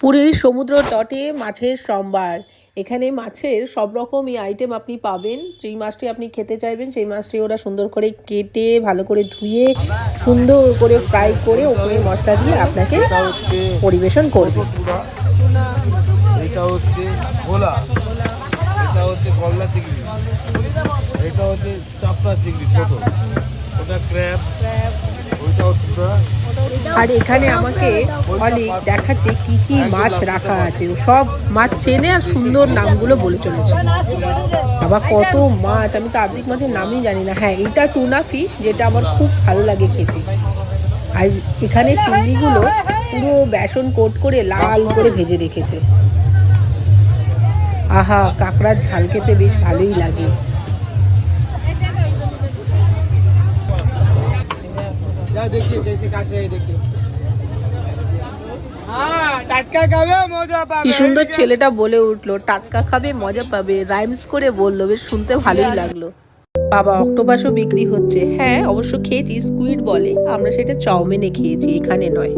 পুরীর সমুদ্র তটে মাছের সম্ভার। এখানে মাছের সব রকমই আইটেম আপনি পাবেন। যেই মাছটি আপনি খেতে চাইবেন সেই মাছটি ওরা সুন্দর করে কেটে ভালো করে ধুয়ে সুন্দর করে ফ্রাই করে ওপরে মশলা দিয়ে আপনাকে পরিবেশন করবে। এটা হচ্ছে ভোলা, এটা হচ্ছে গলদা চিংড়ি, এটা হচ্ছে চাপড়া চিংড়ি ছোট, ওটা ক্র্যাব, ওইটা হচ্ছে। আর এখানে আমাকে অনেক দেখাচ্ছে কি কি মাছ রাখা আছে, সব মাছ চেনে আর সুন্দর নামগুলো বলে চলেছে। বাবা কত মাছ, আমি তো আর্ধেক মাছের নামই জানি না। হ্যাঁ, এটা টুনা ফিশ, যেটা আমার খুব ভালো লাগে খেতে। আর এখানে চিংড়িগুলো পুরো বেসন কোট করে লাল করে ভেজে রেখেছে। আহা, কাঁকড়ার ঝাল খেতে বেশ ভালোই লাগে। কি সুন্দর ছেলেটা বলে উঠলো, টাটকা খাবে মজা পাবে, রাইমস করে বললো, বেশ শুনতে ভালোই লাগলো। বাবা, অক্টোপাসও বিক্রি হচ্ছে। হ্যাঁ, অবশ্য খেয়েছি, স্কুইড বলে, আমরা সেটা চাউমিনে খেয়েছি, এখানে নয়।